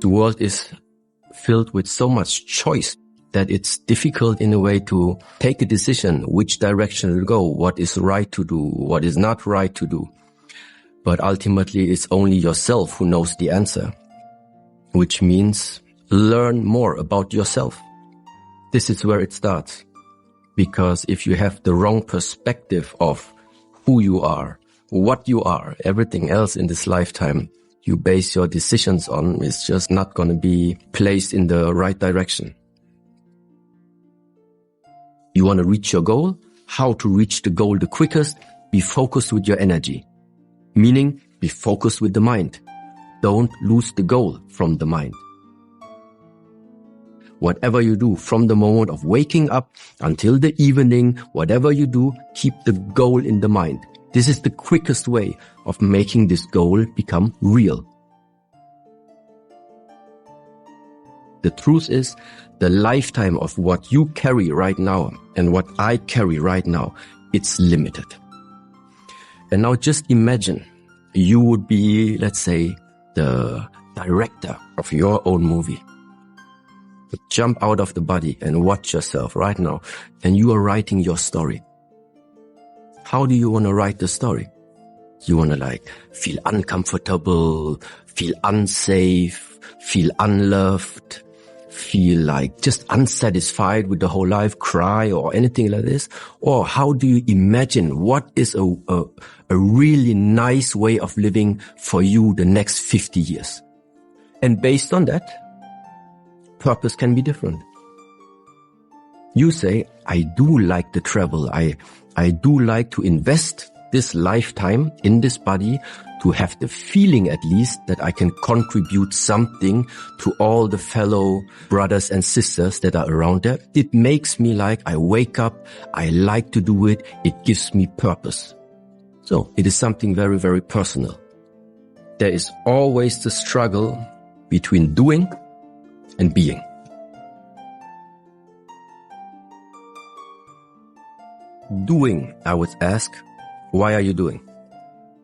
The world is filled with so much choice that it's difficult in a way to take a decision, which direction to go, what is right to do, what is not right to do. But ultimately, it's only yourself who knows the answer, which means learn more about yourself. This is where it starts. Because if you have the wrong perspective of who you are, what you are, everything else in this lifetime you base your decisions on is just not going to be placed in the right direction. You want to reach your goal? How to reach the goal the quickest? Be focused with your energy. Meaning, be focused with the mind. Don't lose the goal from the mind. Whatever you do from the moment of waking up until the evening, whatever you do, keep the goal in the mind. This is the quickest way of making this goal become real. The truth is, the lifetime of what you carry right now and what I carry right now, it's limited. And now just imagine you would be, let's say, the director of your own movie. Jump out of the body and watch yourself right now, and you are writing your story. How do you want to write the story? You want to feel uncomfortable, feel unsafe, feel unloved, feel just unsatisfied with the whole life, cry or anything like this? Or how do you imagine what is a really nice way of living for you the next 50 years? And based on that, purpose can be different. You say, I do like the travel. I do like to invest this lifetime in this body to have the feeling at least that I can contribute something to all the fellow brothers and sisters that are around there. It makes me I wake up, I like to do it, it gives me purpose. So it is something very, very personal. There is always the struggle between doing and being. Doing, I would ask, why are you doing?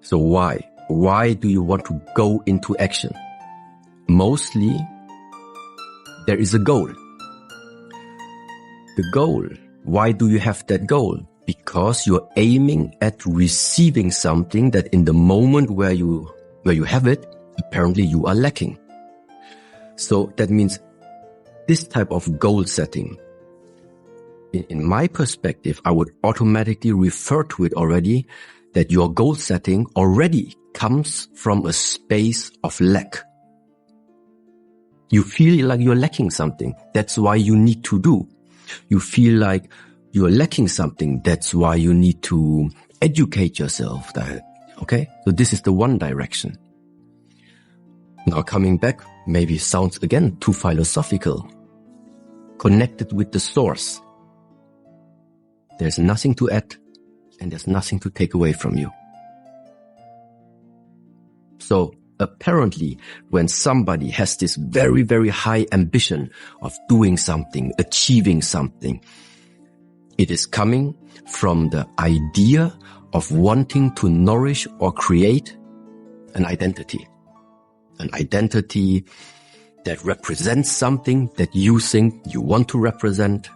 So why? Why do you want to go into action? Mostly, there is a goal. The goal, why do you have that goal? Because you're aiming at receiving something that in the moment where you have it, apparently you are lacking. So that means this type of goal setting, in my perspective, I would automatically refer to it already that your goal setting already comes from a space of lack. You feel like you're lacking something. That's why you need to do. You feel like you're lacking something. That's why you need to educate yourself. Okay? So this is the one direction. Now coming back, maybe sounds again too philosophical. Connected with the source. There's nothing to add and there's nothing to take away from you. So apparently, when somebody has this very, very high ambition of doing something, achieving something, it is coming from the idea of wanting to nourish or create an identity. An identity that represents something that you think you want to represent.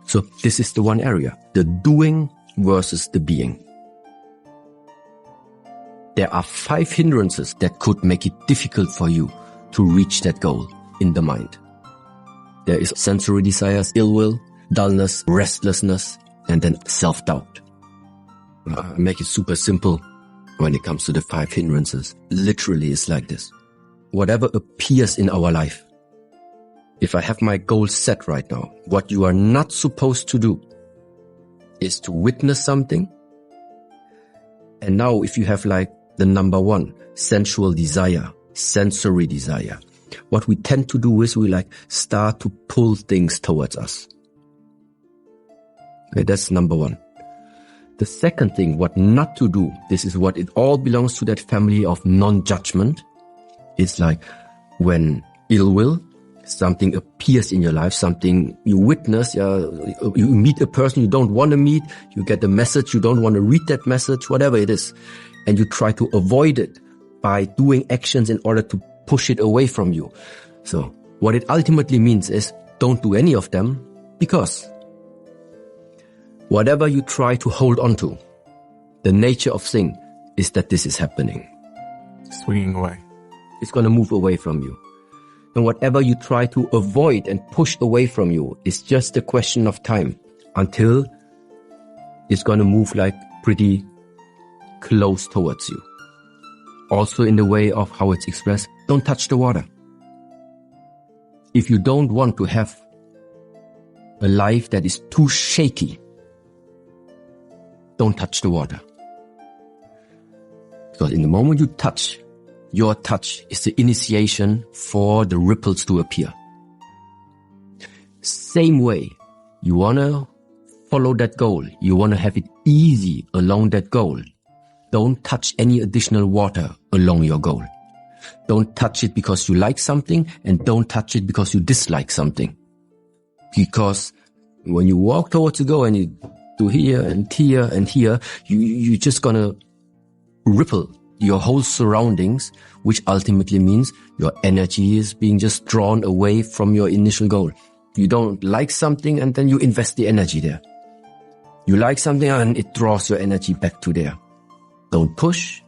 So this is the one area, the doing versus the being. There are 5 hindrances that could make it difficult for you to reach that goal in the mind. There is sensory desires, ill will, dullness, restlessness, and then self-doubt. I make it super simple when it comes to the 5 hindrances. Literally, it's like this. Whatever appears in our life, if I have my goal set right now, what you are not supposed to do is to witness something. And now if you have the number 1, sensual desire, sensory desire, what we tend to do is we start to pull things towards us. Okay, that's number 1. The second thing, what not to do, this is what it all belongs to that family of non-judgment. It's when ill will, something appears in your life, something you witness, you meet a person you don't want to meet, you get a message, you don't want to read that message, whatever it is, and you try to avoid it by doing actions in order to push it away from you. So what it ultimately means is don't do any of them, because whatever you try to hold on to, the nature of thing is that this is happening. Swinging away. It's going to move away from you. And whatever you try to avoid and push away from you is just a question of time until it's going to move like pretty close towards you. Also in the way of how it's expressed, don't touch the water. If you don't want to have a life that is too shaky, don't touch the water. Because in the moment you touch, your touch is the initiation for the ripples to appear. Same way, you want to follow that goal. You want to have it easy along that goal. Don't touch any additional water along your goal. Don't touch it because you like something, and don't touch it because you dislike something. Because when you walk towards the goal and you do here and here and here, you're just gonna ripple your whole surroundings, which ultimately means your energy is being just drawn away from your initial goal. You don't like something and then you invest the energy there. You like something and it draws your energy back to there. Don't push,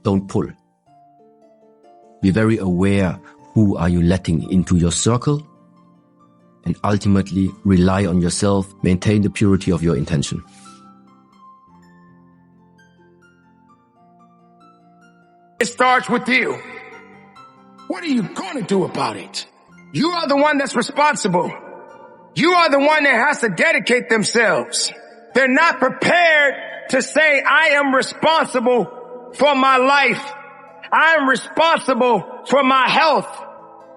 don't pull. Be very aware who are you letting into your circle, and ultimately rely on yourself, maintain the purity of your intention. It starts with you. What are you going to do about it? You are the one that's responsible. You are the one that has to dedicate themselves. They're not prepared to say, I am responsible for my life. I am responsible for my health.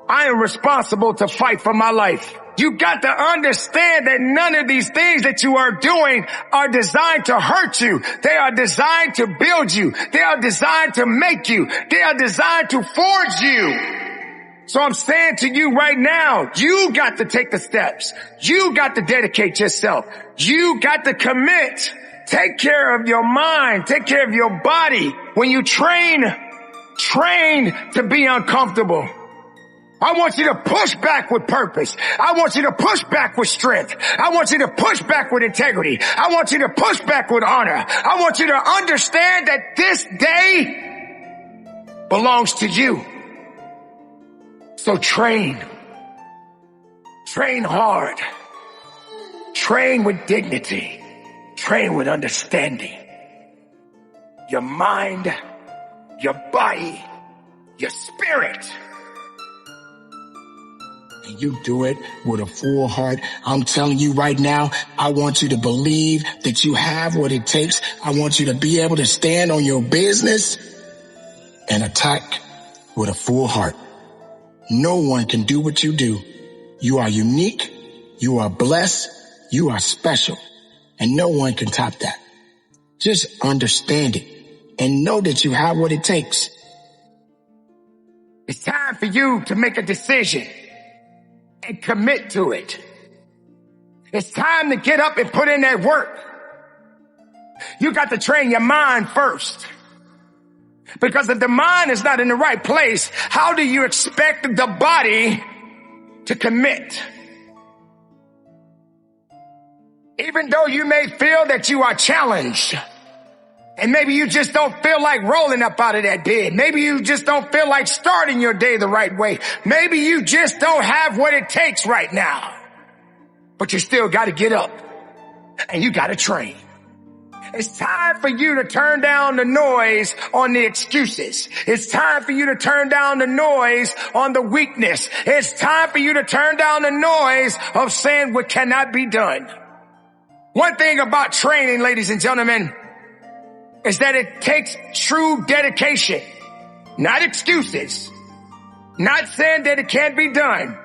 I am responsible to fight for my life. You got to understand that none of these things that you are doing are designed to hurt you. They are designed to build you. They are designed to make you. They are designed to forge you. So I'm saying to you right now, you got to take the steps. You got to dedicate yourself. You got to commit. Take care of your mind. Take care of your body. When you train to be uncomfortable. I want you to push back with purpose. I want you to push back with strength. I want you to push back with integrity. I want you to push back with honor. I want you to understand that this day belongs to you. So train. Train hard. Train with dignity. Train with understanding. Your mind, your body, your spirit. And you do it with a full heart. I'm telling you right now, I want you to believe that you have what it takes. I want you to be able to stand on your business and attack with a full heart. No one can do what you do. You are unique. You are blessed. You are special. And no one can top that. Just understand it and know that you have what it takes. It's time for you to make a decision and commit to it. It's time to get up and put in that work. You got to train your mind first. Because if the mind is not in the right place, how do you expect the body to commit? Even though you may feel that you are challenged, and maybe you just don't feel like rolling up out of that bed. Maybe you just don't feel like starting your day the right way. Maybe you just don't have what it takes right now. But you still got to get up and you got to train. It's time for you to turn down the noise on the excuses. It's time for you to turn down the noise on the weakness. It's time for you to turn down the noise of saying what cannot be done. One thing about training, ladies and gentlemen, is that it takes true dedication, not excuses, not saying that it can't be done,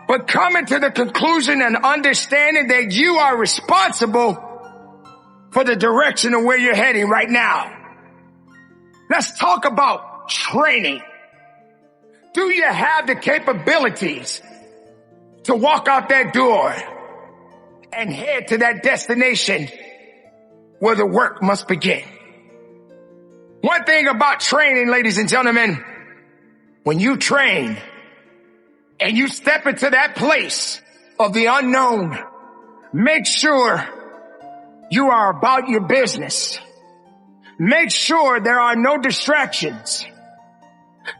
but coming to the conclusion and understanding that you are responsible for the direction of where you're heading right now. Let's talk about training. Do you have the capabilities to walk out that door and head to that destination where the work must begin? One thing about training, ladies and gentlemen, when you train, and you step into that place of the unknown, make sure you are about your business. Make sure there are no distractions.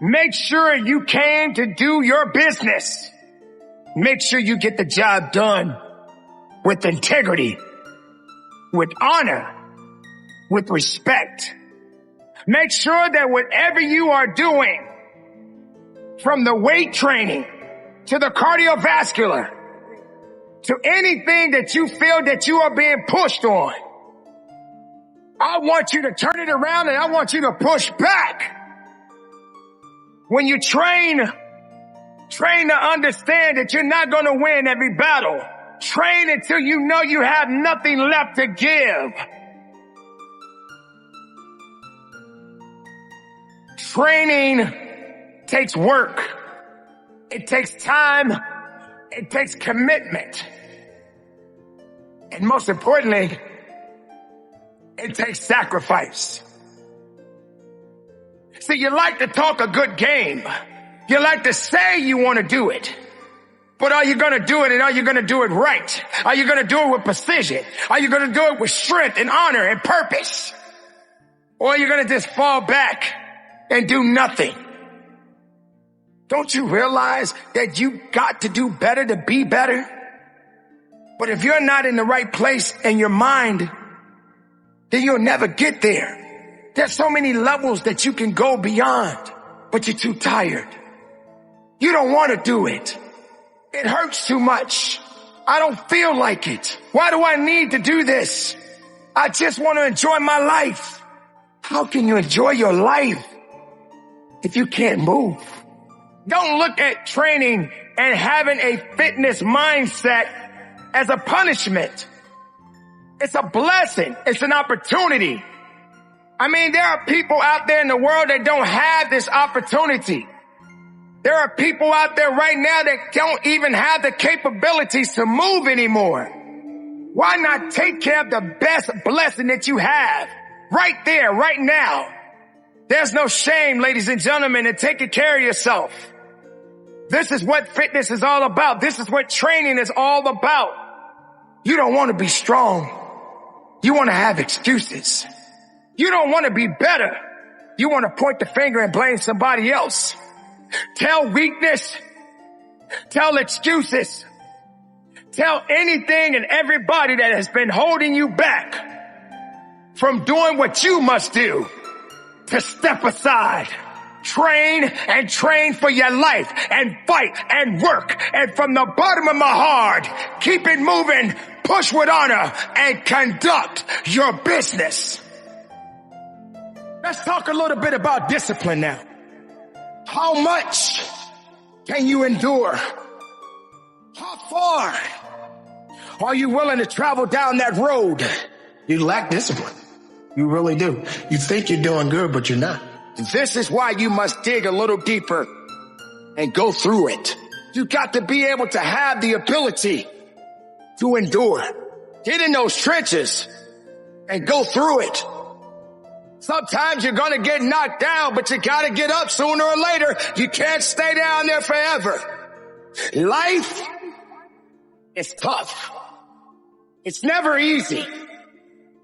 Make sure you came to do your business. Make sure you get the job done with integrity, with honor, with respect. Make sure that whatever you are doing, from the weight training to the cardiovascular, to anything that you feel that you are being pushed on, I want you to turn it around and I want you to push back. When you train to understand that you're not going to win every battle. Train until you know you have nothing left to give. Training takes work. It takes time. It takes commitment. And most importantly, it takes sacrifice. See, you like to talk a good game. You like to say you want to do it. But are you going to do it, and are you going to do it right? Are you going to do it with precision? Are you going to do it with strength and honor and purpose? Or are you going to just fall back and do nothing? Don't you realize that you got to do better to be better? But if you're not in the right place in your mind, then you'll never get there. There's so many levels that you can go beyond, but you're too tired. You don't want to do it. It hurts too much. I don't feel like it. Why do I need to do this? I just want to enjoy my life. How can you enjoy your life if you can't move? Don't look at training and having a fitness mindset as a punishment. It's a blessing. It's an opportunity. I mean, there are people out there in the world that don't have this opportunity. There are people out there right now that don't even have the capabilities to move anymore. Why not take care of the best blessing that you have right there, right now? There's no shame, ladies and gentlemen, in taking care of yourself. This is what fitness is all about. This is what training is all about. You don't want to be strong. You want to have excuses. You don't want to be better. You want to point the finger and blame somebody else. Tell weakness. Tell excuses. Tell anything and everybody that has been holding you back from doing what you must do to step aside. Train and train for your life and fight and work. And from the bottom of my heart, keep it moving, push with honor, and conduct your business. Let's talk a little bit about discipline now. How much can you endure? How far are you willing to travel down that road? You lack discipline. You really do. You think you're doing good, but you're not. This is why you must dig a little deeper and go through it. You got to be able to have the ability to endure. Get in those trenches and go through it. Sometimes you're going to get knocked down, but you got to get up sooner or later. You can't stay down there forever. Life is tough. It's never easy,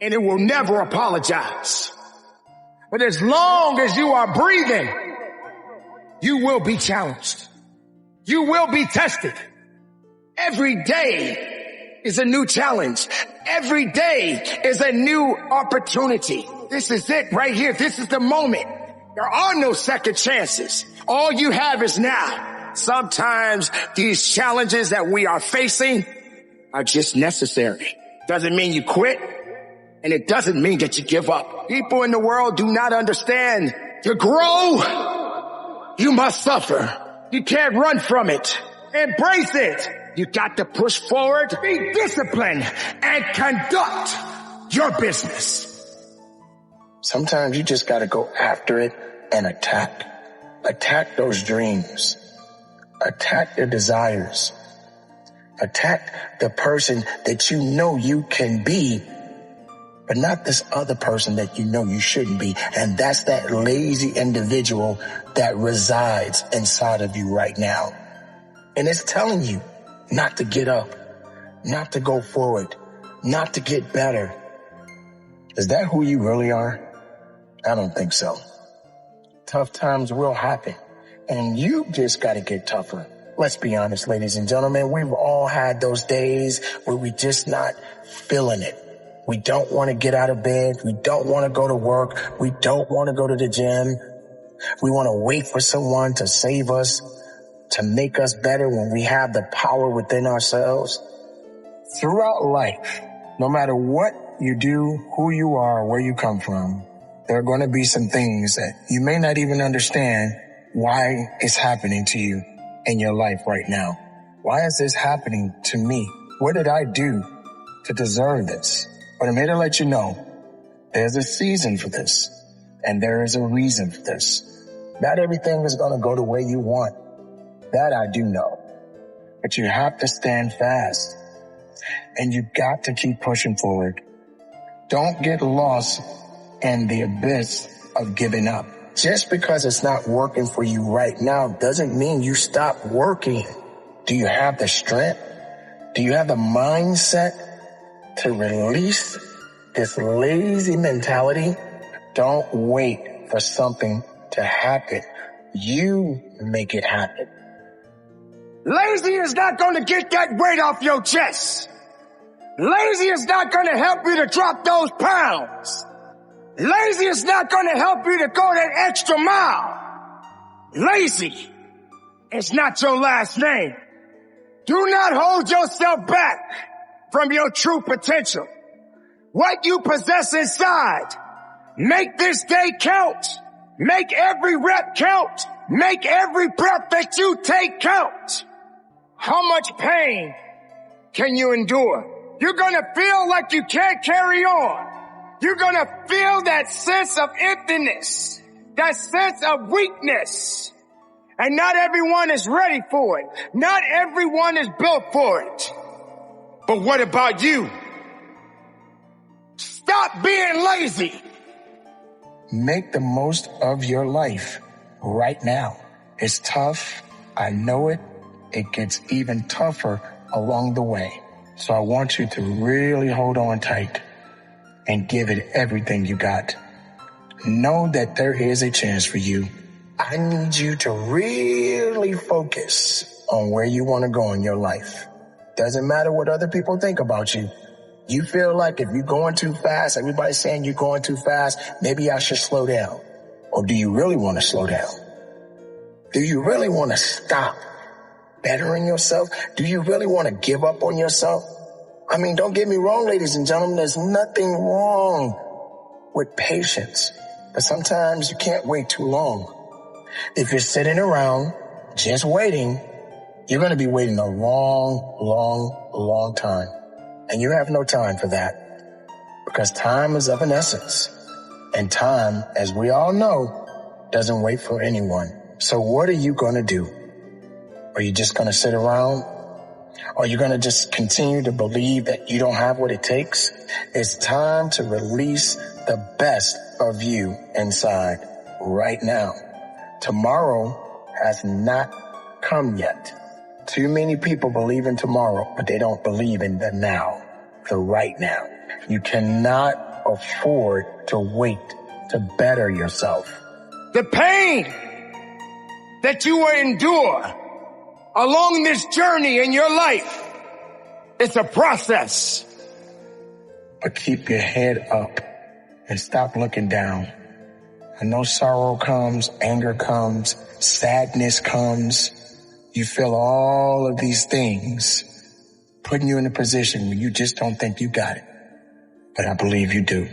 and it will never apologize. But as long as you are breathing, you will be challenged. You will be tested. Every day is a new challenge. Every day is a new opportunity. This is it right here. This is the moment. There are no second chances. All you have is now. Sometimes these challenges that we are facing are just necessary. Doesn't mean you quit, and it doesn't mean that you give up. People in the world do not understand. To grow, you must suffer. You can't run from it. Embrace it. You got to push forward, be disciplined, and conduct your business. Sometimes you just got to go after it and attack. Attack those dreams. Attack the desires. Attack the person that you know you can be, but not this other person that you know you shouldn't be. And that's that lazy individual that resides inside of you right now. And it's telling you not to get up, not to go forward, not to get better. Is that who you really are? I don't think so. Tough times will happen, and you just got to get tougher. Let's be honest, ladies and gentlemen, we've all had those days where we're just not feeling it. We don't want to get out of bed. We don't want to go to work. We don't want to go to the gym. We want to wait for someone to save us, to make us better when we have the power within ourselves. Throughout life, no matter what you do, who you are, where you come from, there are going to be some things that you may not even understand why it's happening to you in your life right now. Why is this happening to me? What did I do to deserve this? But I'm here to let you know there's a season for this, and there is a reason for this. Not everything is going to go the way you want. That I do know. But you have to stand fast, and you got to keep pushing forward. Don't get lost in the abyss of giving up. Just because it's not working for you right now doesn't mean you stop working. Do you have the strength? Do you have the mindset to release this lazy mentality? Don't wait for something to happen. You make it happen. Lazy is not going to get that weight off your chest. Lazy is not going to help you to drop those pounds. Lazy is not going to help you to go that extra mile. Lazy is not your last name. Do not hold yourself back from your true potential. What you possess inside, make this day count. Make every rep count. Make every breath that you take count. How much pain can you endure? You're going to feel like you can't carry on. You're going to feel that sense of emptiness, that sense of weakness. And not everyone is ready for it. Not everyone is built for it. But what about you? Stop being lazy. Make the most of your life right now. It's tough. I know it. It gets even tougher along the way. So I want you to really hold on tight and give it everything you got. Know that there is a chance for you. I need you to really focus on where you want to go in your life. Doesn't matter what other people think about you. You feel like if you're going too fast, everybody's saying you're going too fast, maybe I should slow down. Or do you really want to slow down? Do you really want to stop bettering yourself? Do you really want to give up on yourself? I mean, don't get me wrong, ladies and gentlemen, there's nothing wrong with patience. But sometimes you can't wait too long. If you're sitting around just waiting, you're going to be waiting a long time. And you have no time for that, because time is of an essence. And time, as we all know, doesn't wait for anyone. So what are you going to do? Are you just going to sit around? Are you going to just continue to believe that you don't have what it takes? It's time to release the best of you inside right now. Tomorrow has not come yet. Too many people believe in tomorrow, but they don't believe in the now, the right now. You cannot afford to wait to better yourself. The pain that you will endure along this journey in your life, it's a process. But keep your head up and stop looking down. I know sorrow comes, anger comes, sadness comes. You feel all of these things putting you in a position where you just don't think you got it. But I believe you do.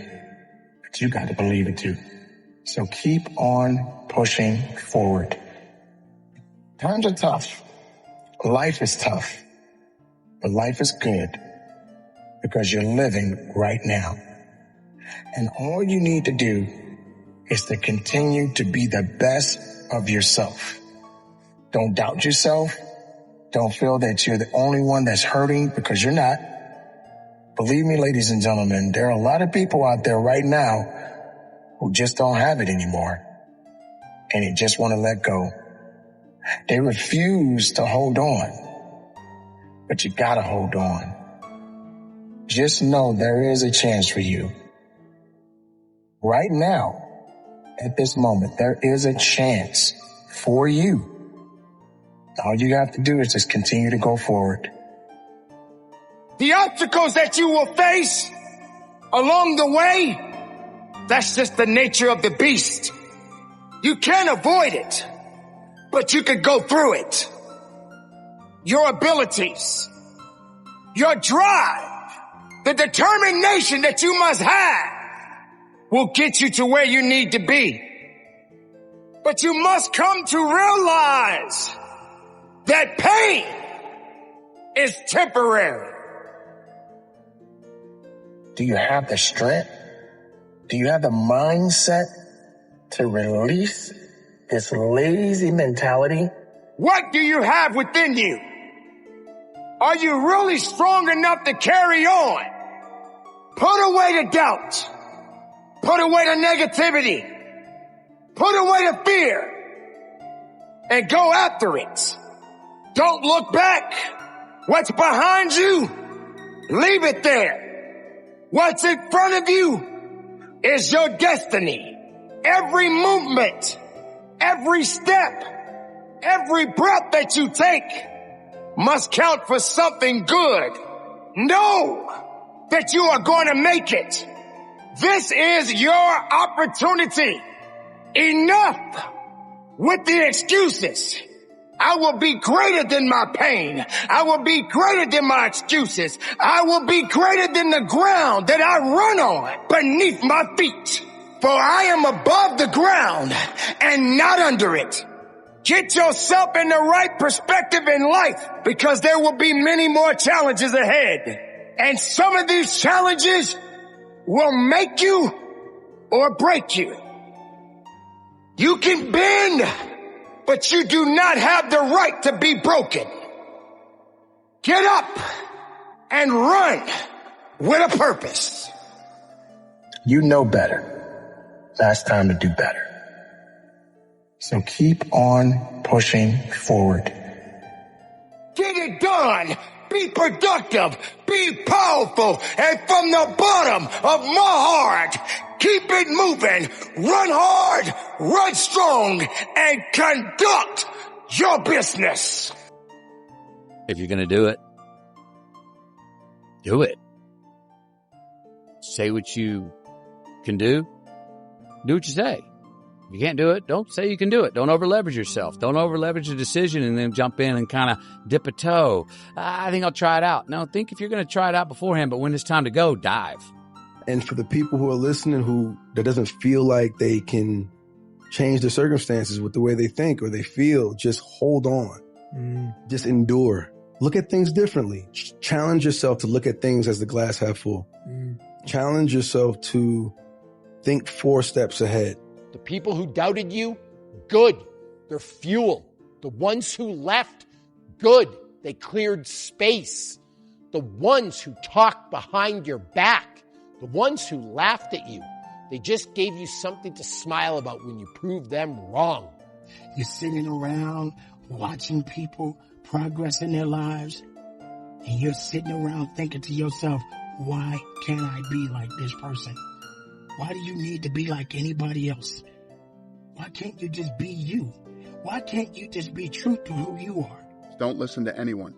But you got to believe it too. So keep on pushing forward. Times are tough. Life is tough. But life is good because you're living right now. And all you need to do is to continue to be the best of yourself. Don't doubt yourself. Don't feel that you're the only one that's hurting, because you're not. Believe me, ladies and gentlemen, there are a lot of people out there right now who just don't have it anymore, and they just want to let go. They refuse to hold on. But you gotta hold on. Just know there is a chance for you. Right now, at this moment, there is a chance for you. All you have to do is just continue to go forward. The obstacles that you will face along the way, that's just the nature of the beast. You can't avoid it, but you can go through it. Your abilities, your drive, the determination that you must have will get you to where you need to be. But you must come to realize that pain is temporary. Do you have the strength? Do you have the mindset to release this lazy mentality? What do you have within you? Are you really strong enough to carry on? Put away the doubt. Put away the negativity. Put away the fear. And go after it. Don't look back. What's behind you, leave it there. What's in front of you is your destiny. Every movement, every step, every breath that you take must count for something good. Know that you are going to make it. This is your opportunity. Enough with the excuses. I will be greater than my pain. I will be greater than my excuses. I will be greater than the ground that I run on beneath my feet. For I am above the ground and not under it. Get yourself in the right perspective in life, because there will be many more challenges ahead. And some of these challenges will make you or break you. You can bend, but you do not have the right to be broken. Get up and run with a purpose. You know better. Now it's time to do better. So keep on pushing forward. Get it done. Be productive. Be powerful. And from the bottom of my heart, keep it moving. Run hard, run strong, and conduct your business. If you're going to do it, do it. Say what you can do. Do what you say. If you can't do it, don't say you can do it. Don't over-leverage yourself. Don't over-leverage a decision and then jump in and kind of dip a toe. I think I'll try it out. No, think if you're going to try it out beforehand, but when it's time to go, dive. And for the people who are listening that doesn't feel like they can change their circumstances with the way they think or they feel, just hold on. Just endure. Look at things differently. Challenge yourself to look at things as the glass half full. Challenge yourself to think 4 steps ahead. The people who doubted you, good. They're fuel. The ones who left, good. They cleared space. The ones who talked behind your back, the ones who laughed at you, they just gave you something to smile about when you proved them wrong. You're sitting around watching people progress in their lives, and you're sitting around thinking to yourself, why can't I be like this person? Why do you need to be like anybody else? Why can't you just be you? Why can't you just be true to who you are? Don't listen to anyone.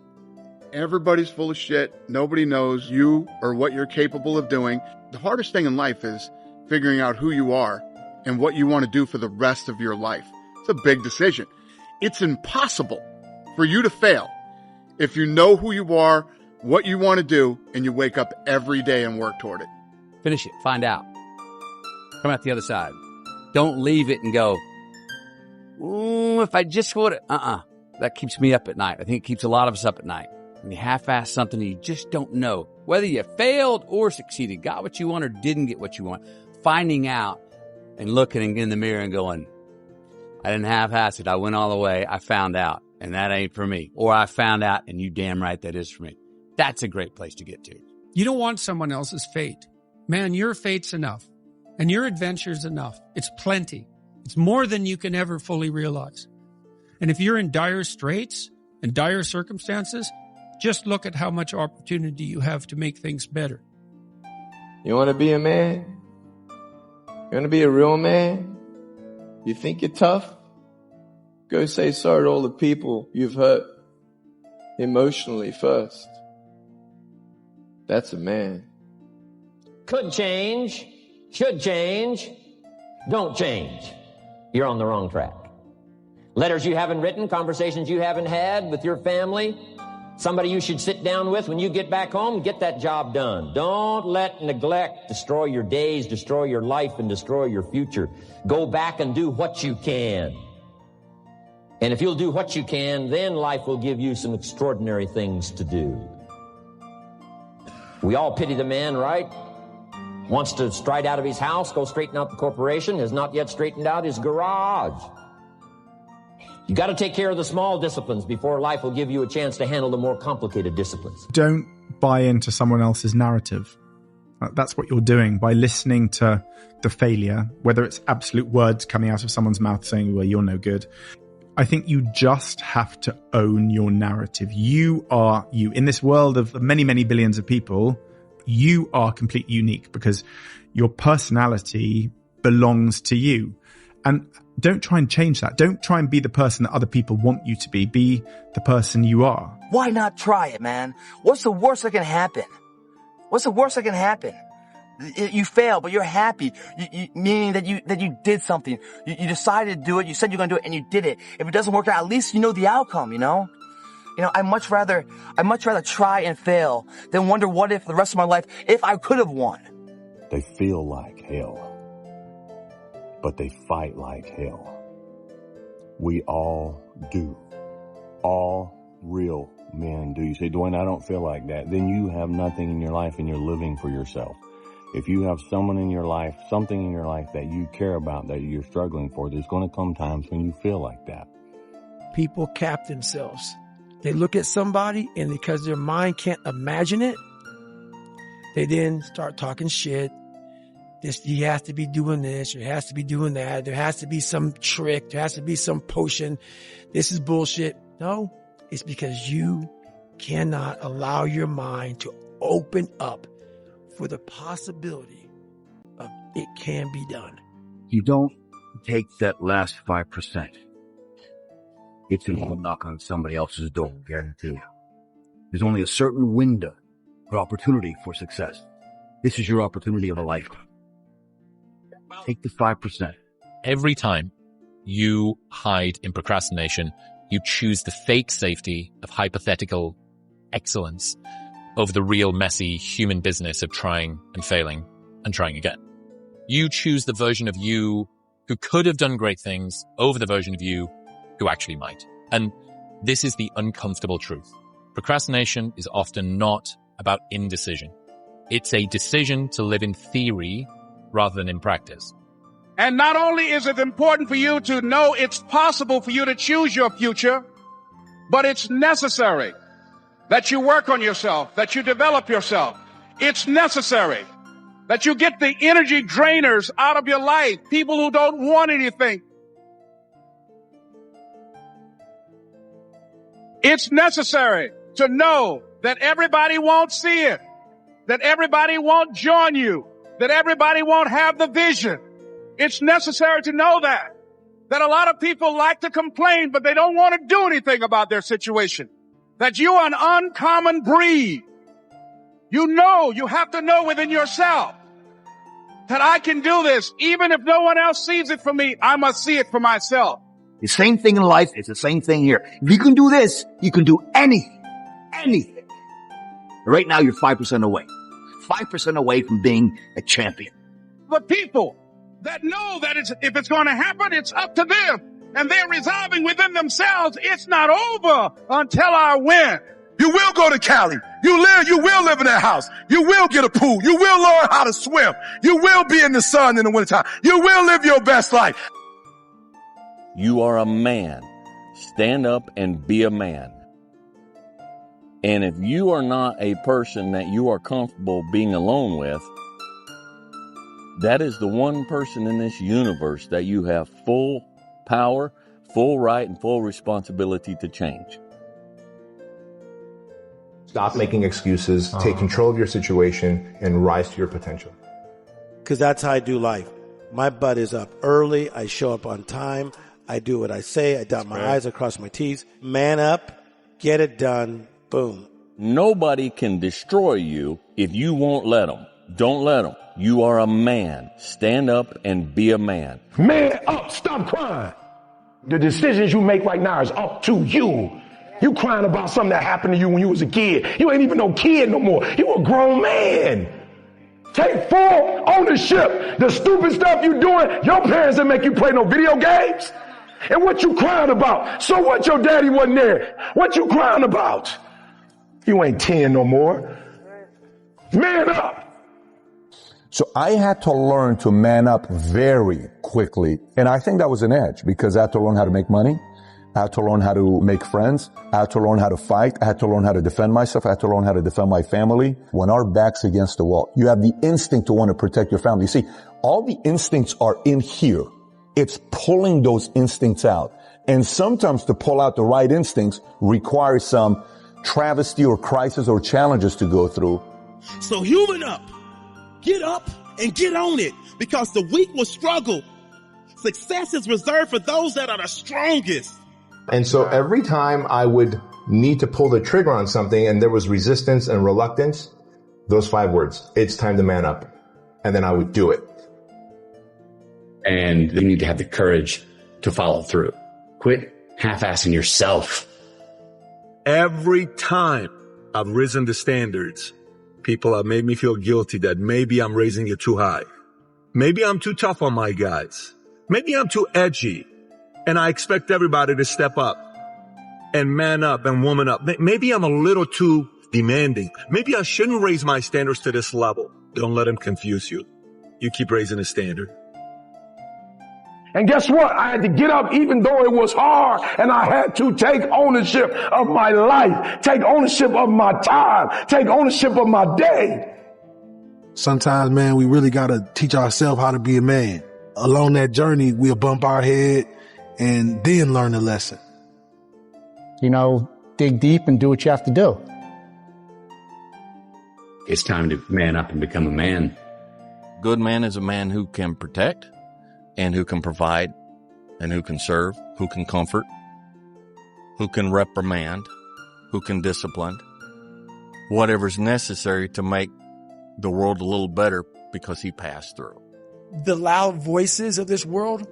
Everybody's full of shit. Nobody knows you or what you're capable of doing. The hardest thing in life is figuring out who you are and what you want to do for the rest of your life. It's a big decision. It's impossible for you to fail if you know who you are, what you want to do, and you wake up every day and work toward it. Finish it. Find out. Come out the other side. Don't leave it and go, if I just would have. That keeps me up at night. I think it keeps a lot of us up at night. When you half-ass something and you just don't know whether you failed or succeeded, got what you want or didn't get what you want. Finding out and looking in the mirror and going, I didn't half-ass it. I went all the way. I found out, and that ain't for me. Or I found out, and you damn right that is for me. That's a great place to get to. You don't want someone else's fate. Man, your fate's enough. And your adventure's enough. It's plenty. It's more than you can ever fully realize. And if you're in dire straits and dire circumstances, just look at how much opportunity you have to make things better. You want to be a man? You want to be a real man? You think you're tough? Go say sorry to all the people you've hurt emotionally first. That's a man. Could change, should change, don't change. You're on the wrong track. Letters you haven't written, conversations you haven't had with your family, somebody you should sit down with when you get back home, get that job done. Don't let neglect destroy your days, destroy your life, and destroy your future. Go back and do what you can. And if you'll do what you can, then life will give you some extraordinary things to do. We all pity the man, right? Wants to stride out of his house, go straighten out the corporation, has not yet straightened out his garage. You got to take care of the small disciplines before life will give you a chance to handle the more complicated disciplines. Don't buy into someone else's narrative. That's what you're doing by listening to the failure, whether it's absolute words coming out of someone's mouth saying, well, you're no good. I think you just have to own your narrative. You are you. In this world of many, many billions of people, you are completely unique because your personality belongs to you. And don't try and change that. Don't try and be the person that other people want you to be. Be the person you are. Why not try it, man? What's the worst that can happen? What's the worst that can happen? You fail, but you're happy. Meaning that you did something. You decided to do it. You said you're going to do it and you did it. If it doesn't work out, at least you know the outcome, you know? I'd much rather try and fail than wonder what if the rest of my life, if I could have won. They feel like hell, but they fight like hell. We all do. All real men do. You say, Dwayne, I don't feel like that. Then you have nothing in your life and you're living for yourself. If you have someone in your life, something in your life that you care about, that you're struggling for, there's going to come times when you feel like that. People cap themselves. They look at somebody and because their mind can't imagine it, they then start talking shit. He has to be doing this, or he has to be doing that. There has to be some trick. There has to be some potion. This is bullshit. No, it's because you cannot allow your mind to open up for the possibility of it can be done. You don't take that last 5%. It's going to knock on somebody else's door, guarantee you. There's only a certain window for opportunity for success. This is your opportunity of a lifetime. Take the 5%. Every time you hide in procrastination, you choose the fake safety of hypothetical excellence over the real messy human business of trying and failing and trying again. You choose the version of you who could have done great things over the version of you who actually might. And this is the uncomfortable truth. Procrastination is often not about indecision. It's a decision to live in theory rather than in practice. And not only is it important for you to know it's possible for you to choose your future, but it's necessary that you work on yourself, that you develop yourself. It's necessary that you get the energy drainers out of your life, people who don't want anything. It's necessary to know that everybody won't see it, that everybody won't join you, that everybody won't have the vision. It's necessary to know that a lot of people like to complain, but they don't want to do anything about their situation. That you are an uncommon breed. You have to know within yourself that I can do this. Even if no one else sees it for me, I must see it for myself. The same thing in life is the same thing here. If you can do this, you can do anything. Anything. Right now, you're 5% away. 5% away from being a champion. The people that know that if it's going to happen, it's up to them. And they're resolving within themselves, it's not over until I win. You will go to Cali. You will live in that house. You will get a pool. You will learn how to swim. You will be in the sun in the wintertime. You will live your best life. You are a man. Stand up and be a man. And if you are not a person that you are comfortable being alone with, that is the one person in this universe that you have full power, full right and full responsibility to change. Stop making excuses, take control of your situation, and rise to your potential. Because that's how I do life. My butt is up early. I show up on time. I do what I say. I dot my I's, I cross my T's. Man up, get it done, boom. Nobody can destroy you if you won't let them. Don't let them. You are a man. Stand up and be a man. Man up, stop crying. The decisions you make right now is up to you. You crying about something that happened to you when you was a kid. You ain't even no kid no more. You a grown man. Take full ownership. The stupid stuff you doing, your parents didn't make you play no video games. And what you crying about? So what your daddy wasn't there? What you crying about? You ain't 10 no more. Man up. So I had to learn to man up very quickly. And I think that was an edge because I had to learn how to make money. I had to learn how to make friends. I had to learn how to fight. I had to learn how to defend myself. I had to learn how to defend my family. When our back's against the wall, you have the instinct to want to protect your family. You see, all the instincts are in here. It's pulling those instincts out. And sometimes to pull out the right instincts requires some travesty or crisis or challenges to go through. So human up. Get up and get on it because the weak will struggle. Success is reserved for those that are the strongest. And so every time I would need to pull the trigger on something and there was resistance and reluctance, those 5 words, it's time to man up. And then I would do it. And you need to have the courage to follow through. Quit half-assing yourself. Every time I've risen the standards, people have made me feel guilty that maybe I'm raising it too high. Maybe I'm too tough on my guys. Maybe I'm too edgy. And I expect everybody to step up and man up and woman up. Maybe I'm a little too demanding. Maybe I shouldn't raise my standards to this level. Don't let them confuse you. You keep raising the standard. And guess what? I had to get up even though it was hard, and I had to take ownership of my life, take ownership of my time, take ownership of my day. Sometimes, man, we really got to teach ourselves how to be a man. Along that journey, we'll bump our head and then learn the lesson. You know, dig deep and do what you have to do. It's time to man up and become a man. Good man is a man who can protect and who can provide and who can serve, who can comfort, who can reprimand, who can discipline, whatever's necessary to make the world a little better because he passed through. The loud voices of this world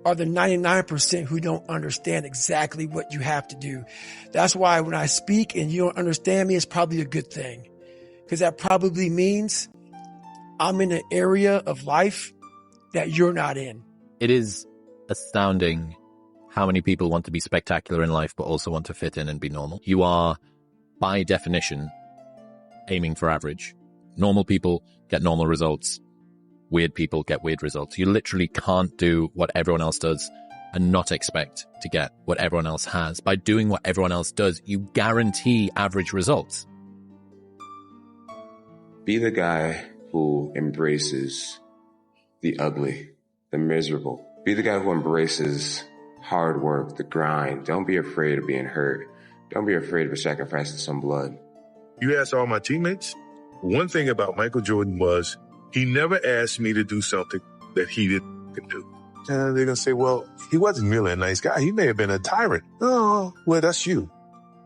are the 99% who don't understand exactly what you have to do. That's why when I speak and you don't understand me, it's probably a good thing. Because that probably means I'm in an area of life that you're not in. It is astounding how many people want to be spectacular in life, but also want to fit in and be normal. You are, by definition, aiming for average. Normal people get normal results. Weird people get weird results. You literally can't do what everyone else does and not expect to get what everyone else has. By doing what everyone else does, you guarantee average results. Be the guy who embraces the ugly, the miserable. Be the guy who embraces hard work, the grind. Don't be afraid of being hurt. Don't be afraid of sacrificing some blood. You ask all my teammates, one thing about Michael Jordan was he never asked me to do something that he didn't do. And they're going to say, well, he wasn't really a nice guy. He may have been a tyrant. Oh, well, that's you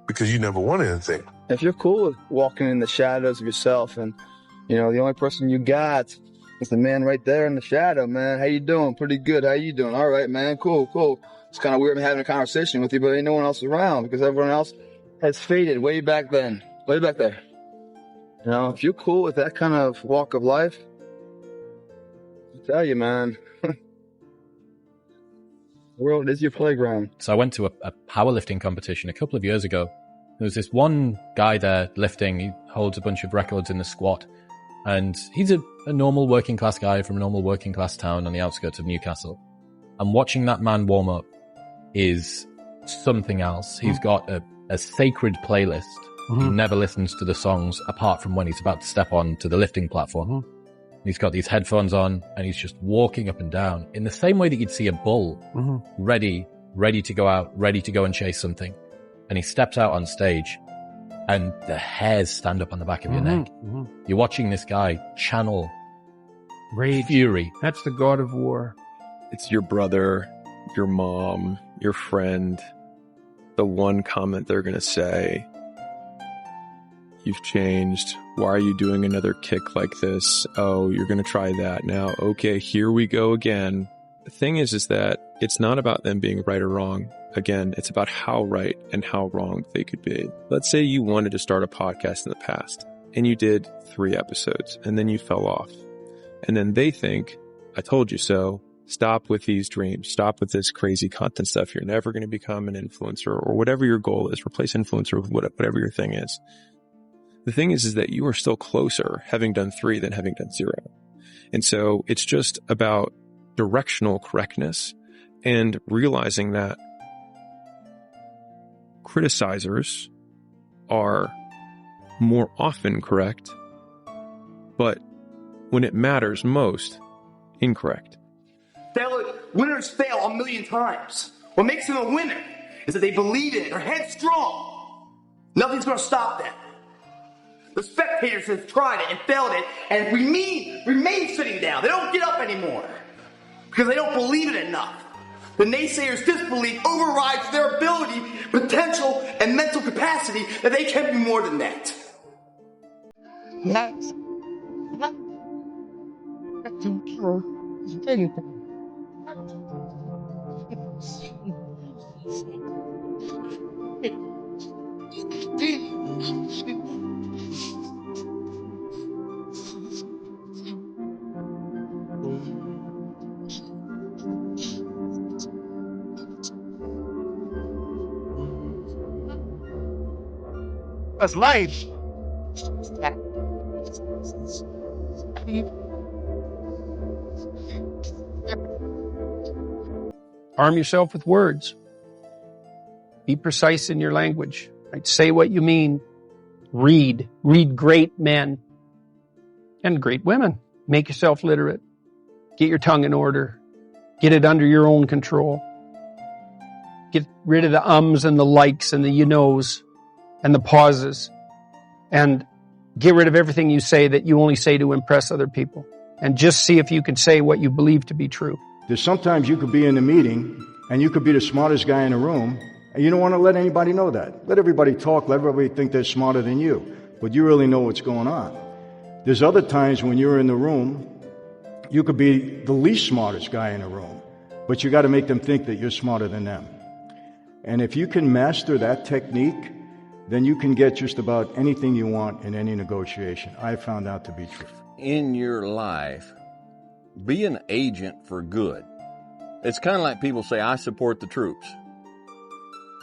because you never wanted anything. If you're cool with walking in the shadows of yourself and, you know, the only person you got is the man right there in the shadow, man. How you doing? Pretty good. How you doing? All right, man. Cool. It's kind of weird having a conversation with you, but ain't no one else around because everyone else has faded way back then, way back there. You know, if you're cool with that kind of walk of life, I tell you, man, the world is your playground. So I went to a powerlifting competition a couple of years ago. There was this one guy there lifting. He holds a bunch of records in the squat. And he's a normal working class guy from a normal working class town on the outskirts of Newcastle. And watching that man warm up is something else. He's got a sacred playlist. He never listens to the songs apart from when he's about to step on to the lifting platform. He's got these headphones on and he's just walking up and down in the same way that you'd see a bull ready ready to go out, ready to go and chase something. And he steps out on stage and the hairs stand up on the back of your neck. You're watching this guy channel rage, fury. That's the god of war. It's your brother, your mom, your friend. The one comment they're going to say, you've changed. Why are you doing another kick like this? Oh, you're going to try that now. Okay, here we go again. The thing is that it's not about them being right or wrong. Again, it's about how right and how wrong they could be. Let's say you wanted to start a podcast in the past and you did 3 episodes and then you fell off. And then they think, I told you so. Stop with these dreams. Stop with this crazy content stuff. You're never going to become an influencer or whatever your goal is. Replace influencer with whatever your thing is. The thing is that you are still closer having done 3 than having done 0. And so it's just about directional correctness and realizing that criticizers are more often correct, but when it matters most, incorrect. Winners fail a million times. What makes them a winner is that they believe in it. They're headstrong. Nothing's going to stop them. The spectators have tried it and failed it and remain sitting down. They don't get up anymore because they don't believe it enough. The naysayers' disbelief overrides their ability, potential, and mental capacity that they can be more than that. Yes. That's life. Arm yourself with words. Be precise in your language. Right? Say what you mean. Read great men and great women. Make yourself literate. Get your tongue in order. Get it under your own control. Get rid of the ums and the likes and the you knows and the pauses. And get rid of everything you say that you only say to impress other people. And just see if you can say what you believe to be true. There's sometimes you could be in a meeting and you could be the smartest guy in the room and you don't want to let anybody know that. Let everybody talk, let everybody think they're smarter than you, but you really know what's going on. There's other times when you're in the room, you could be the least smartest guy in the room, but you got to make them think that you're smarter than them. And if you can master that technique, then you can get just about anything you want in any negotiation. I found out to be true. In your life, be an agent for good. It's kind of like people say, I support the troops.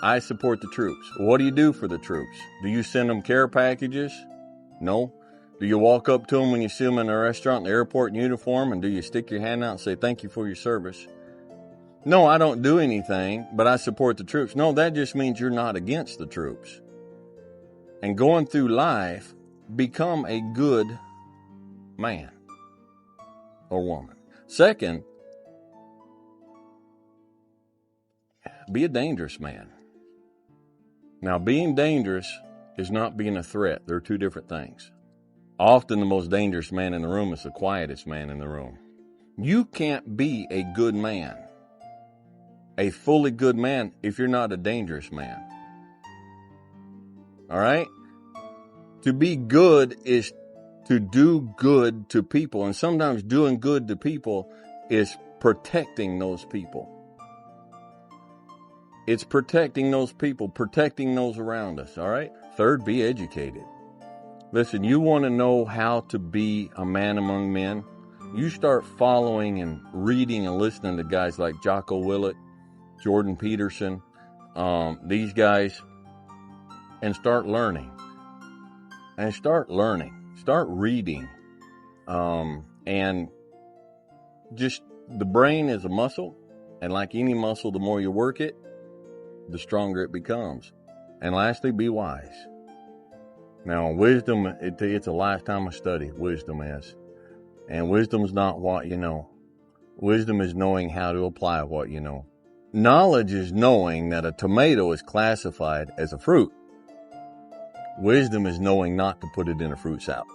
I support the troops. What do you do for the troops? Do you send them care packages? No. Do you walk up to them when you see them in a restaurant, in the airport in uniform, and do you stick your hand out and say, thank you for your service? No, I don't do anything, but I support the troops. No, that just means you're not against the troops. And going through life, become a good man or woman. Second, be a dangerous man. Now, being dangerous is not being a threat. They're 2 different things. Often the most dangerous man in the room is the quietest man in the room. You can't be a good man, a fully good man, if you're not a dangerous man. All right? To be good is to do good to people. And sometimes doing good to people is protecting those people. It's protecting those people, protecting those around us, all right? Third, be educated. Listen, you want to know how to be a man among men? You start following and reading and listening to guys like Jocko Willett, Jordan Peterson, these guys, and start learning. And start learning. Start reading. And just, the brain is a muscle, and like any muscle, the more you work it, the stronger it becomes. And lastly, be wise. Now, wisdom, it's a lifetime of study, wisdom is. And wisdom's not what you know. Wisdom is knowing how to apply what you know. Knowledge is knowing that a tomato is classified as a fruit. Wisdom is knowing not to put it in a fruit salad.